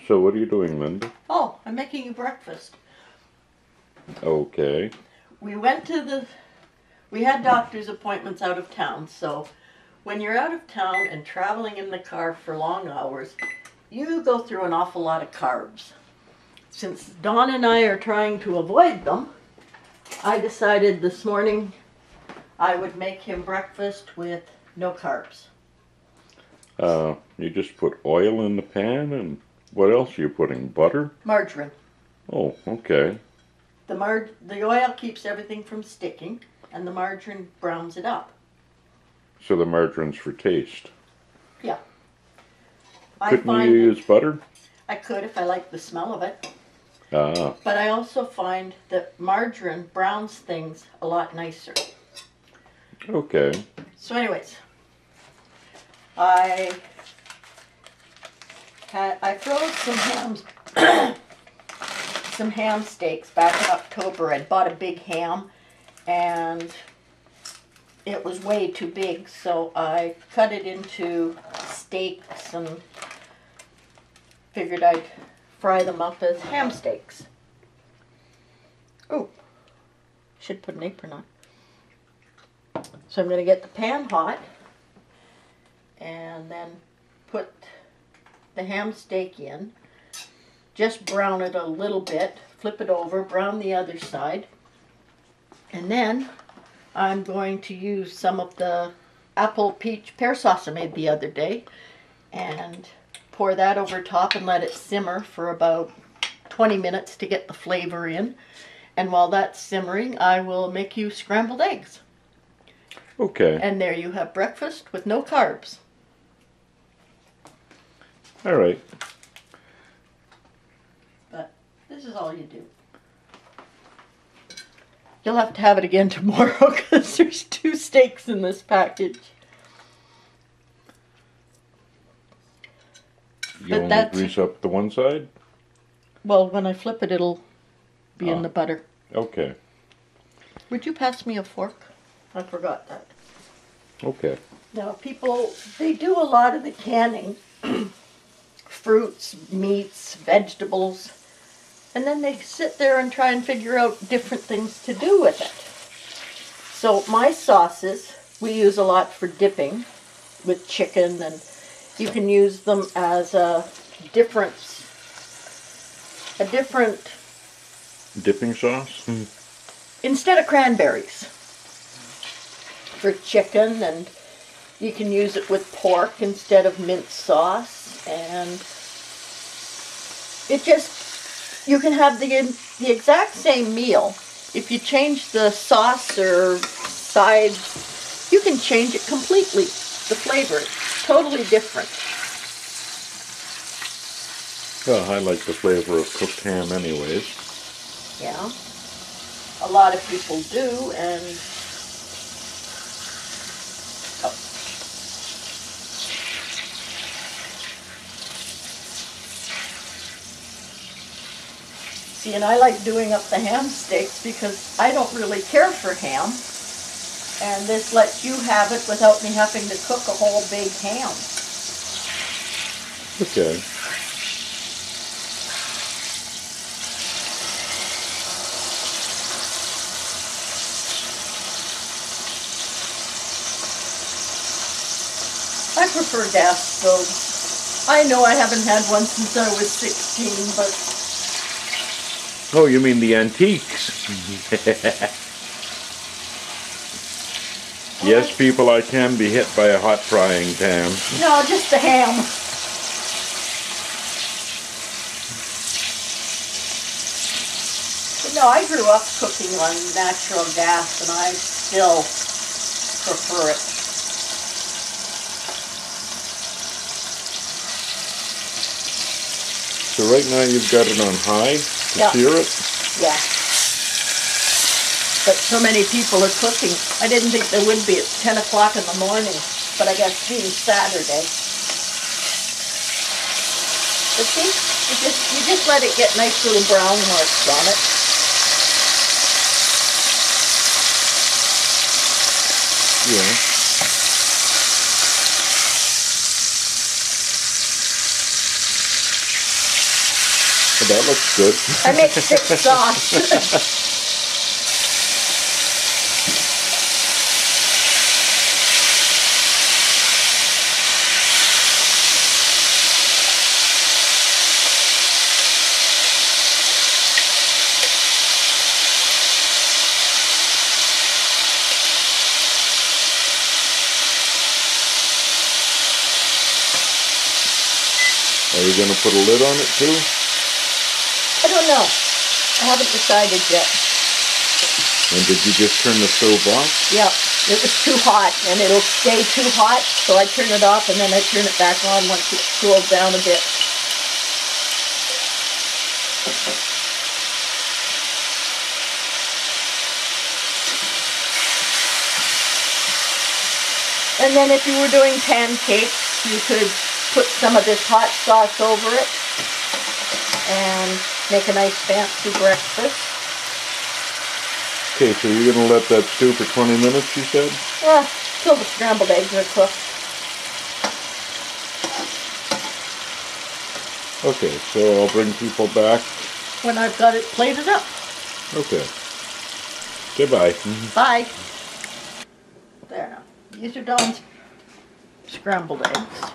So what are you doing, Linda? Oh, I'm making you breakfast. Okay. We had doctor's appointments out of town, so when you're out of town and traveling in the car for long hours, you go through an awful lot of carbs. Since Dawn and I are trying to avoid them, I decided this morning I would make him breakfast with no carbs. You just put oil in the pan, and what else are you putting? Butter? Margarine. Oh, okay. The oil keeps everything from sticking, and the margarine browns it up. So the margarine's for taste. Yeah. Couldn't you use butter? I could if I liked the smell of it. Ah. But I also find that margarine browns things a lot nicer. Okay. So anyways, I froze some ham steaks back in October. I'd bought a big ham and it was way too big, so I cut it into steaks and figured I'd fry them up as ham steaks. Oh, should put an apron on. So I'm going to get the pan hot and then put the ham steak in. Just brown it a little bit, flip it over, brown the other side. And then I'm going to use some of the apple peach pear sauce I made the other day and pour that over top and let it simmer for about 20 minutes to get the flavor in. And while that's simmering, I will make you scrambled eggs. Okay. And there you have breakfast with no carbs. All right. But this is all you do. You'll have to have it again tomorrow because there's 2 steaks in this package. You only grease up the one side? Well, when I flip it, it'll be in the butter. Okay. Would you pass me a fork? I forgot that. Okay. Now, people, they do a lot of the canning. Fruits, meats, vegetables. And then they sit there and try and figure out different things to do with it. So my sauces, we use a lot for dipping with chicken, and you can use them as a different Dipping sauce? instead of cranberries for chicken, and you can use it with pork instead of mint sauce, and it just, you can have the exact same meal. If you change the sauce or sides, you can change it completely. The flavor is totally different. Well, I like the flavor of cooked ham anyways. Yeah. A lot of people do, and see, and I like doing up the ham steaks because I don't really care for ham. And this lets you have it without me having to cook a whole big ham. Okay. I prefer gas stoves. I know I haven't had one since I was 16, but... Oh, you mean the antiques? Yes, people, I can be hit by a hot frying pan. No, just the ham. But no, I grew up cooking on natural gas, and I still prefer it. So right now you've got it on high to sear it? Yeah. But so many people are cooking. I didn't think there would be at 10 o'clock in the morning, but I guess being Saturday. But see, you just let it get nice little brown marks on it. Yeah. Well, that looks good. I make thick sauce. Are you going to put a lid on it too? I don't know. I haven't decided yet. And did you just turn the stove off? Yeah, it was too hot, and it'll stay too hot, so I turn it off and then I turn it back on once it cools down a bit. And then if you were doing pancakes, you could put some of this hot sauce over it and make a nice fancy breakfast. Okay, so you're going to let that stew for 20 minutes, you said? Till the scrambled eggs are cooked. Okay, so I'll bring people back. When I've got it plated up. Okay. Goodbye. Bye. There now. These are Dawn's scrambled eggs.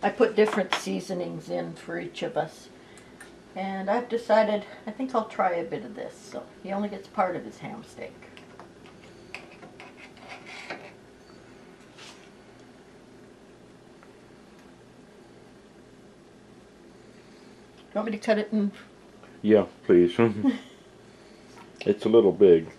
I put different seasonings in for each of us. And I've decided, I think I'll try a bit of this. So he only gets part of his ham steak. You want me to cut it in? Yeah, please. It's a little big.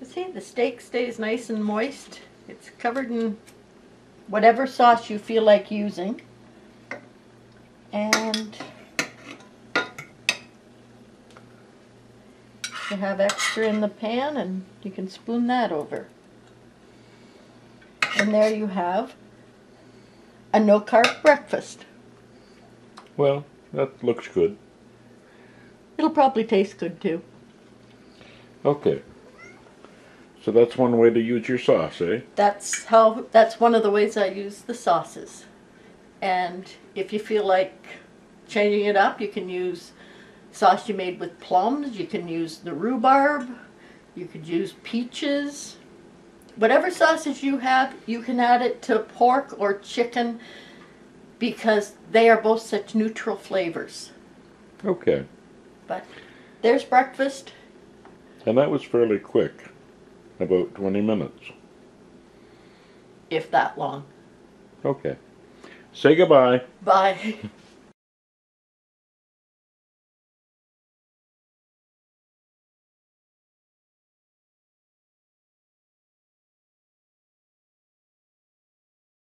See, the steak stays nice and moist. It's covered in whatever sauce you feel like using. And you have extra in the pan and you can spoon that over. And there you have a no-carb breakfast. Well, that looks good. It'll probably taste good too. Okay. So that's one way to use your sauce, eh? That's one of the ways I use the sauces. And if you feel like changing it up, you can use sauce you made with plums, you can use the rhubarb, you could use peaches. Whatever sauces you have, you can add it to pork or chicken because they are both such neutral flavors. Okay. But there's breakfast. And that was fairly quick. About 20 minutes. If that long. Okay. Say goodbye. Bye.